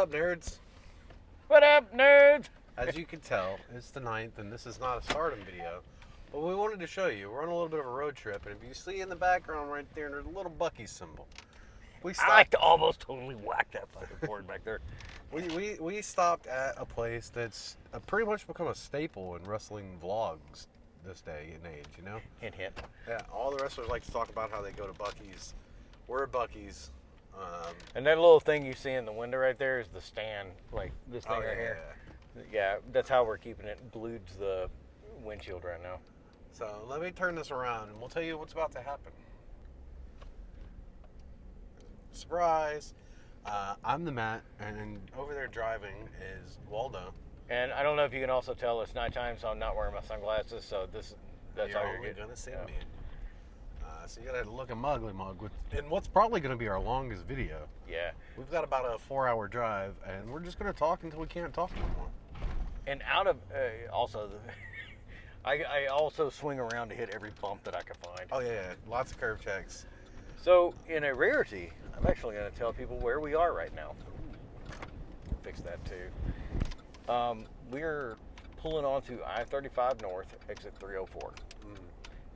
up, nerds? What up, nerds? As you can tell, it's the 9th, and this is not a stardom video. But we wanted to show you, we're on a little bit of a road trip, and if you see in the background right there, there's a little Bucky symbol. I like to almost totally whack that fucking board back there. We stopped at a place that's pretty much become a staple in wrestling vlogs this day and age, you know? Hint, hint. Yeah, all the wrestlers like to talk about how they go to Bucky's. We're at Bucky's. And that little thing you see in the window right there is the stand, like this thing right here. Yeah, that's how we're keeping it glued to the windshield right now. So let me turn this around and we'll tell you what's about to happen. Surprise! I'm the Matt, and over there driving is Waldo. And I don't know if you can also tell it's nighttime, so I'm not wearing my sunglasses. So that's you're how only you're gonna see me. So you gotta look a mugly mug with, and what's probably gonna be our longest video. Yeah. We've got about a 4-hour drive, and we're just gonna talk until we can't talk anymore. And out of also, I also swing around to hit every bump that I can find. Oh yeah, lots of curve checks. So in a rarity, I'm actually going to tell people where we are right now. Fix that too. We're pulling onto I-35 North, exit 304,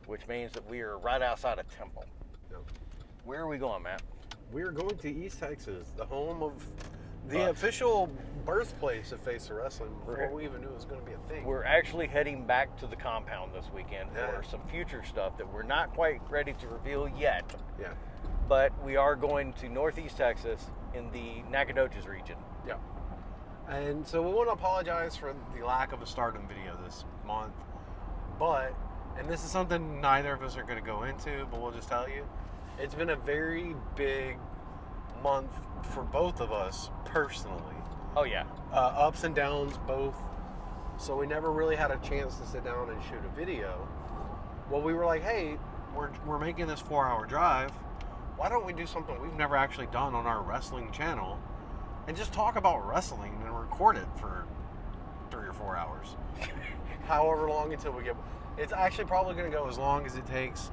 which means that we are right outside of Temple. Yep. Where are we going, Matt? We're going to East Texas, the home of the official birthplace of Face4Wrestling before we even knew it was going to be a thing. We're actually heading back to the compound this weekend for some future stuff that we're not quite ready to reveal yet. Yeah. But we are going to Northeast Texas in the Nacogdoches region. Yeah. And so we want to apologize for the lack of a stardom video this month. But, and this is something neither of us are going to go into, but we'll just tell you, it's been a very big month for both of us personally. Oh yeah. Ups and downs both. So we never really had a chance to sit down and shoot a video. Well, we were like, hey, we're making this 4-hour drive. Why don't we do something we've never actually done on our wrestling channel and just talk about wrestling and record it for 3 or 4 hours? However long until we get... It's actually probably going to go as long as it takes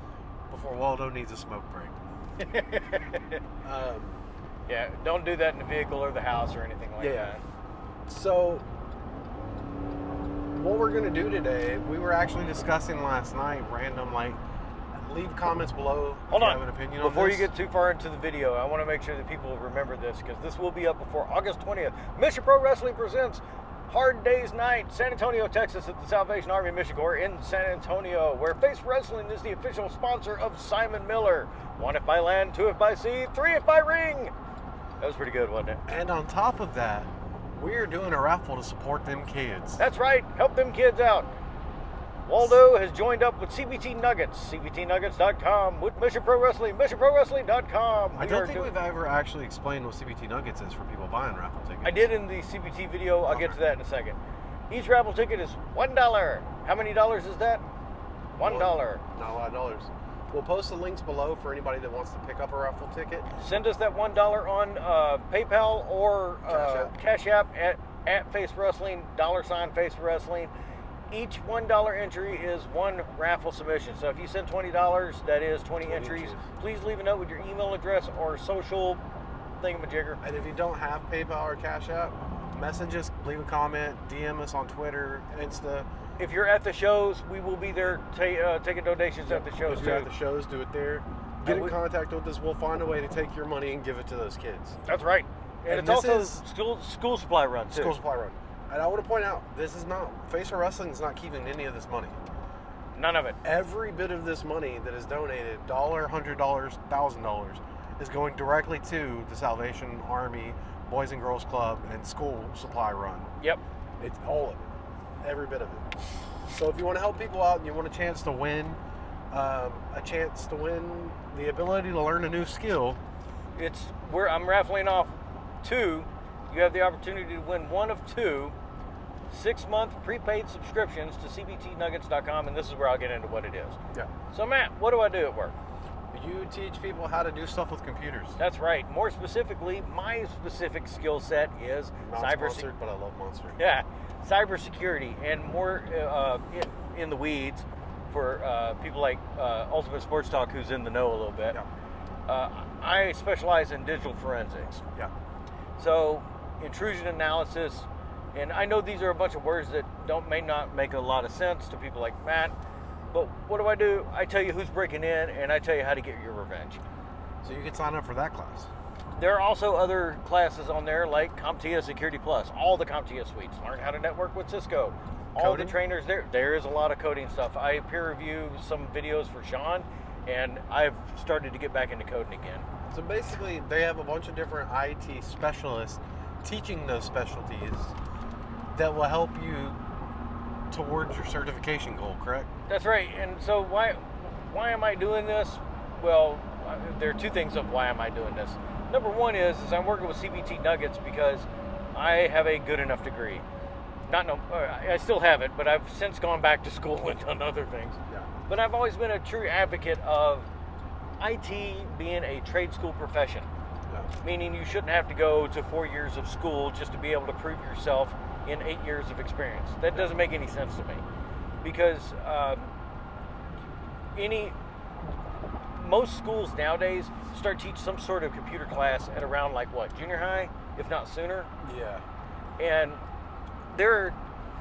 before Waldo needs a smoke break. Yeah, don't do that in the vehicle or the house or anything like that. So, what we're going to do today, we were actually discussing last night, random, like, leave comments below if you have an opinion on this. Before you get too far into the video, I want to make sure that people remember this, because this will be up before August 20th. Mission Pro Wrestling presents Hard Days Night, San Antonio, Texas, at the Salvation Army Mission Corps in San Antonio, where Face4Wrestling is the official sponsor of Simon Miller. 1 if by land, 2 if by sea, 3 if by ring. That was pretty good, wasn't it? And on top of that, we're doing a raffle to support them kids. That's right. Help them kids out. Waldo has joined up with CBT Nuggets, CBTNuggets.com, with Mission Pro Wrestling, MissionProWrestling.com. I don't think we've ever actually explained what CBT Nuggets is for people buying raffle tickets. I did in the CBT video. I'll get to that in a second. Each raffle ticket is $1. How many dollars is that? $1. Not a lot of dollars. We'll post the links below for anybody that wants to pick up a raffle ticket. Send us that $1 on PayPal or Cash App at Face4Wrestling, $Face4Wrestling. Each $1 entry is 1 raffle submission. So if you send $20, that is 20 entries. Please leave a note with your email address or social thingamajigger. And if you don't have PayPal or Cash App, message us, leave a comment, DM us on Twitter, Insta. If you're at the shows, we will be there taking donations at the shows. If you're at the shows, do it there. Get in contact with us. We'll find a way to take your money and give it to those kids. That's right. And it's also school supply run, too. School supply run. And I want to point out, this is not, Face4Wrestling is not keeping any of this money. None of it. Every bit of this money that is donated, $1, $100, $1,000, is going directly to the Salvation Army, Boys and Girls Club, and school supply run. Yep. It's all of it. Every bit of it. So if you want to help people out and you want a chance to win, the ability to learn a new skill, I'm raffling off 2. You have the opportunity to win 1 of 2 6-month prepaid subscriptions to CBTNuggets.com, and this is where I'll get into what it is. Yeah. So Matt, what do I do at work? You teach people how to do stuff with computers. That's right. More specifically, my specific skill set is cybersecurity. But I love Monster. Yeah, cybersecurity, and more in the weeds for people like Ultimate Sports Talk, who's in the know a little bit. Yeah. I specialize in digital forensics. Yeah. So intrusion analysis. And I know these are a bunch of words that may not make a lot of sense to people like Matt, but what do? I tell you who's breaking in, and I tell you how to get your revenge. So you can sign up for that class. There are also other classes on there like CompTIA Security Plus, all the CompTIA suites, learn how to network with Cisco, all Coding? the trainers there. There is a lot of coding stuff. I peer review some videos for Sean, and I've started to get back into coding again. So basically, they have a bunch of different IT specialists teaching those specialties that will help you towards your certification goal, correct? That's right. And so why am I doing this? Well, there are two things of why am I doing this. Number one is I'm working with CBT Nuggets because I have a good enough degree. I still have it, but I've since gone back to school and done other things. Yeah. But I've always been a true advocate of IT being a trade school profession. Yeah. Meaning you shouldn't have to go to 4 years of school just to be able to prove yourself in 8 years of experience. That doesn't make any sense to me, because most schools nowadays start teach some sort of computer class at around junior high, if not sooner. Yeah. And there are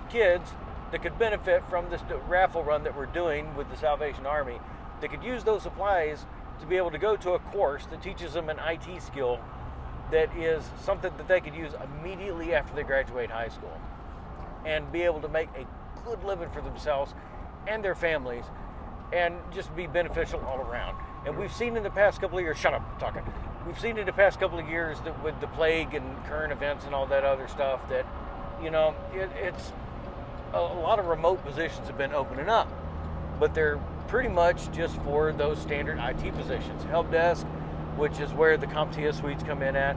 kids that could benefit from this raffle run that we're doing with the Salvation Army that could use those supplies to be able to go to a course that teaches them an IT skill that is something that they could use immediately after they graduate high school and be able to make a good living for themselves and their families and just be beneficial all around. And we've seen in the past couple of years, shut up, I'm talking. We've seen in the past couple of years that with the plague and current events and all that other stuff that, it's a lot of remote positions have been opening up, but they're pretty much just for those standard IT positions. Help desk, which is where the CompTIA suites come in at.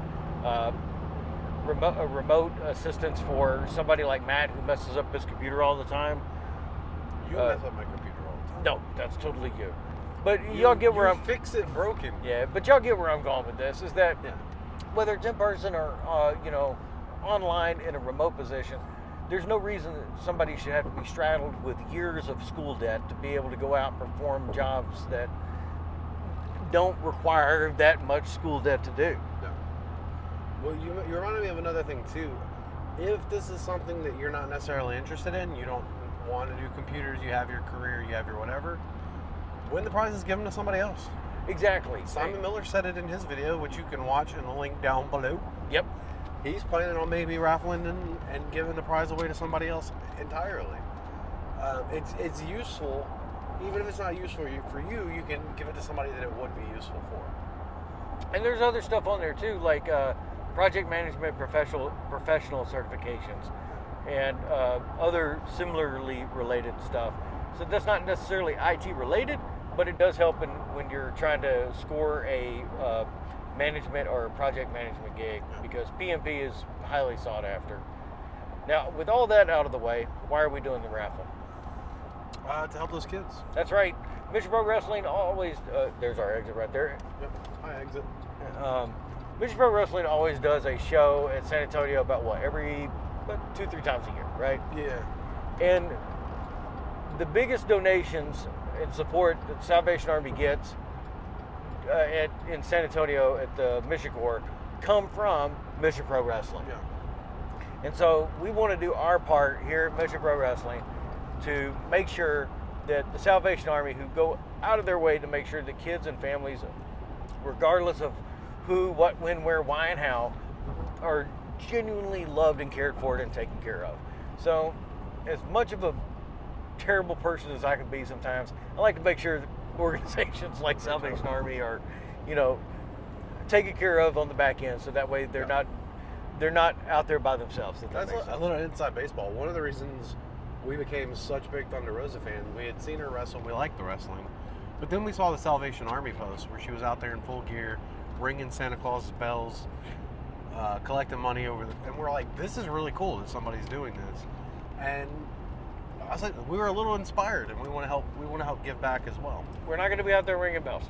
Remote assistance for somebody like Matt who messes up his computer all the time. You mess up my computer all the time. No, that's totally you. But y'all get where I'm... fix it broken. Yeah, but y'all get where I'm going with this, is that Yeah. whether it's in person or, online in a remote position, there's no reason that somebody should have to be straddled with years of school debt to be able to go out and perform jobs that don't require that much school debt to do. No. Well, you reminded me of another thing too. If this is something that you're not necessarily interested in, you don't want to do computers, you have your career, you have your whatever, win the prize is given to somebody else. Exactly. Simon Miller said it in his video, which you can watch in the link down below. Yep. He's planning on maybe raffling and giving the prize away to somebody else entirely. It's useful, even if it's not useful for you, you can give it to somebody that it would be useful for. And there's other stuff on there too, like project management professional certifications and other similarly related stuff. So that's not necessarily IT related, but it does help when you're trying to score a management or project management gig, because PMP is highly sought after. Now, with all that out of the way, why are we doing the raffle? To help those kids. That's right. Mission Pro Wrestling always, there's our exit right there. Yep. Hi, exit. Mission Pro Wrestling always does a show at San Antonio about every 2-3 times a year, right? Yeah. And the biggest donations and support that the Salvation Army gets in San Antonio at the Mission Corps come from Mission Pro Wrestling. Yeah. And so we want to do our part here at Mission Pro Wrestling to make sure that the Salvation Army, who go out of their way to make sure that kids and families, regardless of who, what, when, where, why, and how, are genuinely loved and cared for and taken care of. So, as much of a terrible person as I can be sometimes, I like to make sure that organizations like Salvation Army are, taken care of on the back end, so that way they're not out there by themselves. If that That's makes sense. a little inside baseball. One of the reasons we became such big Thunder Rosa fans, we had seen her wrestle, we liked the wrestling, but then we saw the Salvation Army post where she was out there in full gear, ringing Santa Claus's bells, collecting money and we're like, this is really cool that somebody's doing this. And I was like, we were a little inspired, and we want to help. We want to help give back as well. We're not going to be out there ringing bells.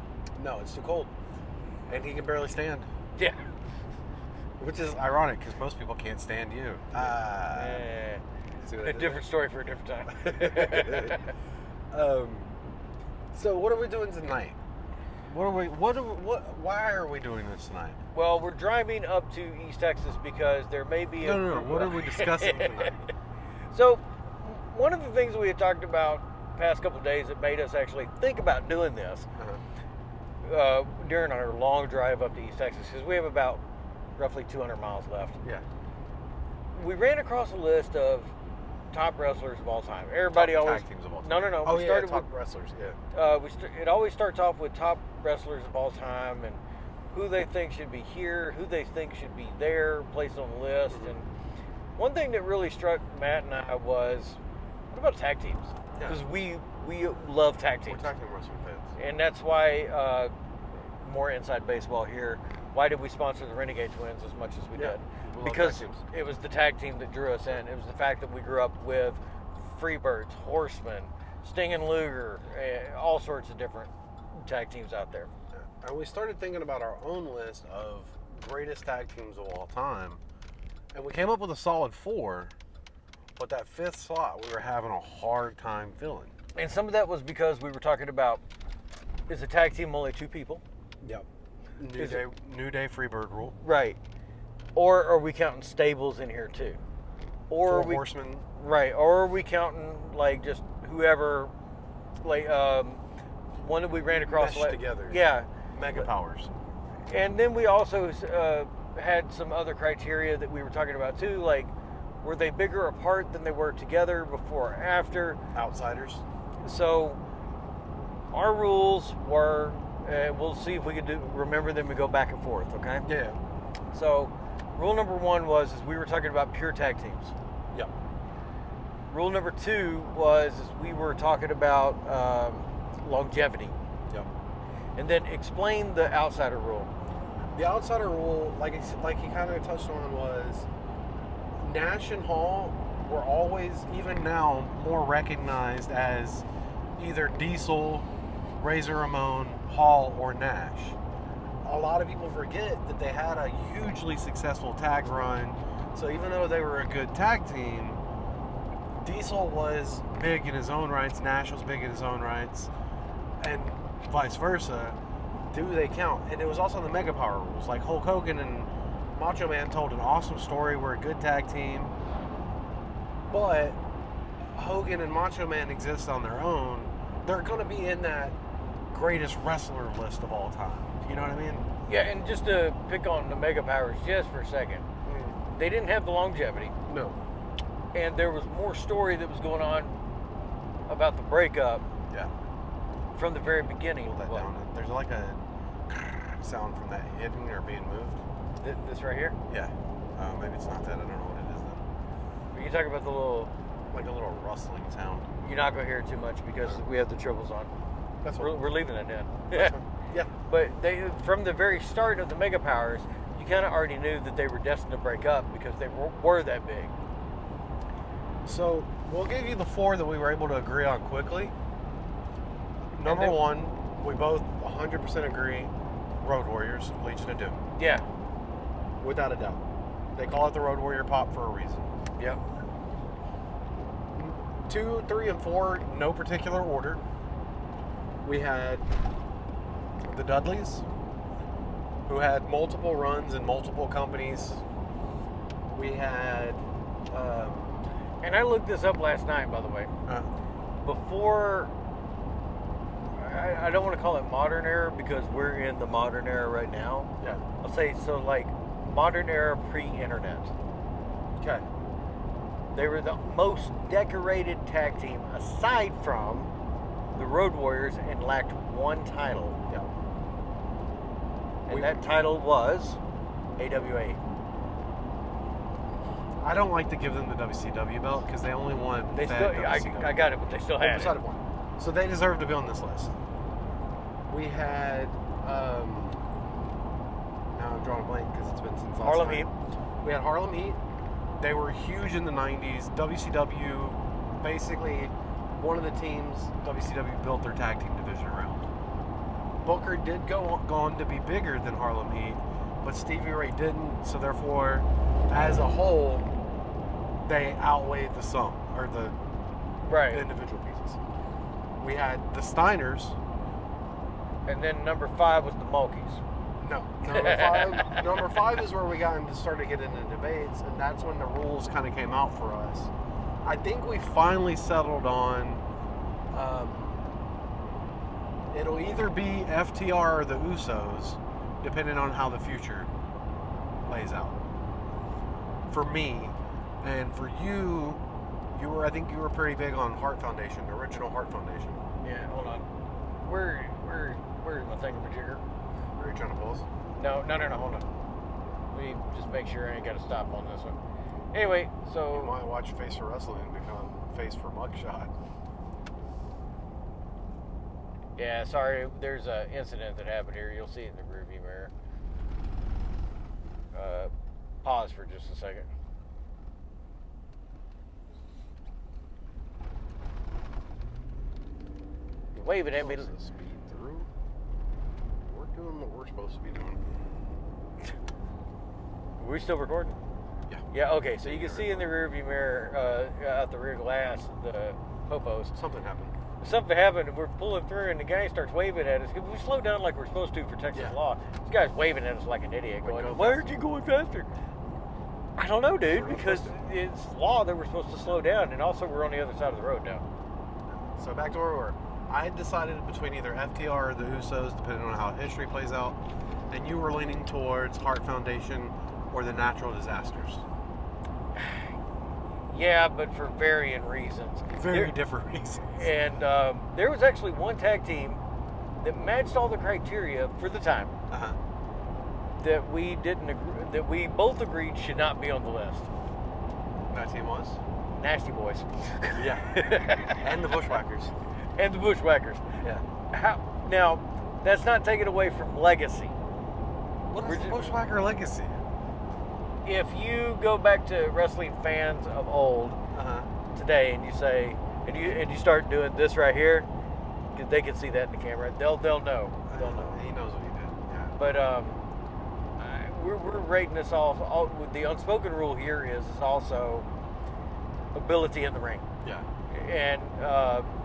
No, it's too cold, and he can barely stand. Yeah. Which is ironic because most people can't stand you. See what I A did different story for a different time. there? So what are we doing tonight? Why are we doing this tonight? Well, we're driving up to East Texas because there may be No. What are we discussing tonight? So, one of the things we had talked about past couple of days that made us actually think about doing this during our long drive up to East Texas, because we have about roughly 200 miles left. Yeah. We ran across a list of top wrestlers of all time. Everybody top always tag teams of all time. No. Oh, we yeah, started top with, wrestlers. Yeah. it always starts off with top wrestlers of all time and who they think should be here, who they think should be there, placed on the list. Mm-hmm. And one thing that really struck Matt and I was, what about tag teams? Because we love tag teams. We're tag team wrestling fans. And that's why, more inside baseball here, why did we sponsor the Renegade Twins as much as we did? We love Because tag teams. it was the tag team that drew us in. It was the fact that we grew up with Freebirds, Horsemen, Sting and Luger, all sorts of different tag teams out there. And we started thinking about our own list of greatest tag teams of all time. And we came up with a solid 4, but that 5th slot we were having a hard time filling. And some of that was because we were talking about, is a tag team only 2 people? Yep. New Day Freebird rule. Right. Or are we counting stables in here too? Or 4 are we, horsemen. Right. Or are we counting like just whoever, like one that we ran across Meshed together. Yeah. Mega powers. And then we also had some other criteria that we were talking about too, like were they bigger apart than they were together, before or after? Outsiders. So our rules were, we'll see if we can remember them and go back and forth, okay? Yeah. So rule number 1 was we were talking about pure tag teams. Yep. Rule number 2 was we were talking about longevity. Yep. And then explain the outsider rule. The outsider rule, like he kind of touched on, was Nash and Hall were always, even now, more recognized as either Diesel, Razor Ramon, Hall, or Nash. A lot of people forget that they had a hugely successful tag run. So even though they were a good tag team, Diesel was big in his own rights, Nash was big in his own rights, and vice versa. Do they count? And it was also the Mega Power rules. Like Hulk Hogan and Macho Man told an awesome story. We're a good tag team. But Hogan and Macho Man exist on their own. They're going to be in that greatest wrestler list of all time. You know what I mean? Yeah, and just to pick on the Mega Powers just for a second, they didn't have the longevity. No. And there was more story that was going on about the breakup. Yeah. From the very beginning. Hold that down. There's like a sound from that hitting or being moved. This right here? Yeah. Maybe it's not that. I don't know what it is though. Are you talking about the little... Like a little rustling sound. You're not going to hear it too much because we have the triples on. That's We're leaving it in. Yeah. Yeah. But they, from the very start of the Mega Powers, you kind of already knew that they were destined to break up because they were that big. So we'll give you the 4 that we were able to agree on quickly. Number 1, we both 100% agree, Road Warriors, Legion of Doom. Yeah. Without a doubt. They call it the Road Warrior Pop for a reason. Yep. 2, 3, and 4, no particular order. We had the Dudleys, who had multiple runs in multiple companies. We had... and I looked this up last night, by the way. Before... I don't want to call it modern era because we're in the modern era right now. Yeah. I'll say, so like, modern era pre-internet. Okay. They were the most decorated tag team aside from the Road Warriors and lacked 1 title. Yeah. And that title was AWA. I don't like to give them the WCW belt because they only won. They still, I got it, but they still had it. One. So they deserve to be on this list. We had, now I'm drawing a blank because it's been since last Harlem night. Heat. We had Harlem Heat. They were huge in the 90s. WCW, basically one of the teams WCW built their tag team division around. Booker did go on to be bigger than Harlem Heat, but Stevie Ray didn't, so therefore, as a whole, they outweighed the sum, or the individual pieces. We had the Steiners, And then number 5 was the Mulkeys. No, number five is where we started getting into debates, and that's when the rules kind of came out for us. I think we finally settled on it'll either be FTR or the Usos, depending on how the future plays out. For me, and for you, I think you were pretty big on Heart Foundation, the original Heart Foundation. Yeah, hold on. Where's my thingamajigger? Are you trying to pause? No, hold on. Let me just make sure I ain't got to stop on this one. Anyway, so... You might watch Face4Wrestling and become Face for Mugshot. Yeah, sorry, there's an incident that happened here. You'll see it in the rearview mirror. Pause for just a second. You're waving at me. Speed through. We're doing what we're supposed to be doing. Are we still recording? Yeah. Yeah, okay, so you can see in the rearview mirror, out the rear glass, the popos. Something happened. Something happened, and we're pulling through, and the guy starts waving at us. We slow down like we're supposed to for Texas law. This guy's waving at us like an idiot, going, "Why aren't you going faster?" I don't know, dude, because it's law that we're supposed to slow down, and also we're on the other side of the road now. So back to where we were. I had decided between either FTR or the Usos, depending on how history plays out, and you were leaning towards Heart Foundation or the Natural Disasters. Yeah, but for varying reasons. Very different reasons. And there was actually one tag team that matched all the criteria for the time that we didn't agree, that we both agreed should not be on the list. That team was? Nasty Boys. Yeah. And the Bushwhackers. And the Bushwhackers. Yeah. Now, that's not taken away from legacy. What is the Bushwhacker legacy? If you go back to wrestling fans of old today, and you say, and you start doing this right here, because they can see that in the camera, they'll know. They'll know. He knows what he did. Yeah. But we're rating this all. The unspoken rule here is also ability in the ring. Yeah. And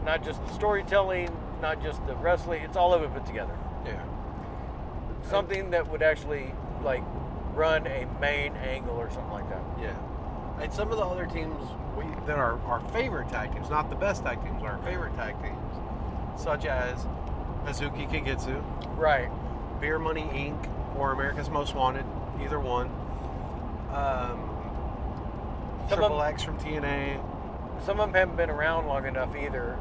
not just the storytelling, not just the wrestling. It's all of it put together. Yeah. Something that would actually run a main angle or something like that. Yeah. And some of the other teams that are our favorite tag teams, not the best tag teams, are our favorite tag teams, such as Hazuki Kagitsu, right, Beer Money Inc., or America's Most Wanted, either one. Triple X from TNA. Some of them haven't been around long enough either.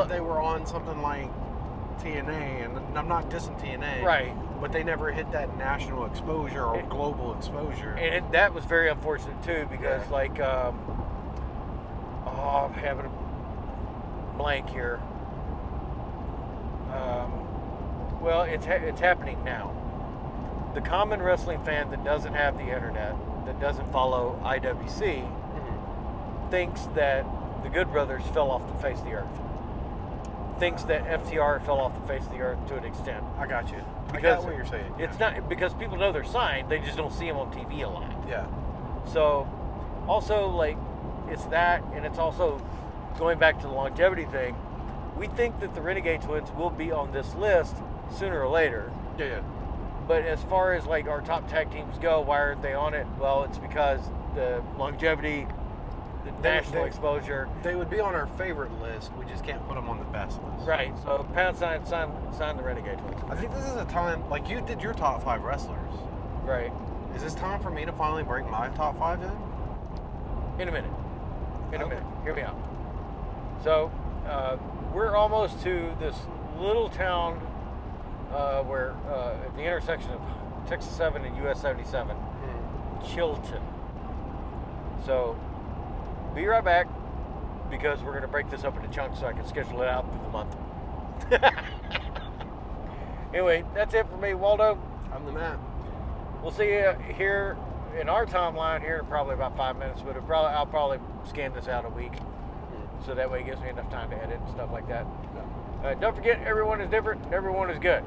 They were on something like TNA, and I'm not dissing TNA, right? But they never hit that national exposure or global exposure. And that was very unfortunate too, because I'm having a blank here. Well, it's happening now. The common wrestling fan that doesn't have the internet, that doesn't follow IWC, thinks that the Good Brothers fell off the face of the earth. Thinks that FTR fell off the face of the earth to an extent. I got you. Because I got what you're saying. It's not because people know they're signed, they just don't see them on TV a lot. Yeah. So, also it's that, and it's also going back to the longevity thing. We think that the Renegade Twins will be on this list sooner or later. Yeah. But as far as our top tag teams go, why aren't they on it? Well, it's because the longevity, the national exposure. They would be on our favorite list. We just can't put them on the best list. Right. So sign the Renegade Twins. I think this is a time, you did your top 5 wrestlers. Right. Is this time for me to finally break my top 5 in? In a minute. Hear me out. So, we're almost to this little town where at the intersection of Texas 7 and US 77, Chilton. So, be right back, because we're going to break this up into chunks so I can schedule it out through the month. Anyway, that's it for me, Waldo. I'm the Matt. We'll see you here in our timeline here in probably about 5 minutes, but I'll probably scan this out a week, so that way it gives me enough time to edit and stuff like that. Don't forget, everyone is different and everyone is good.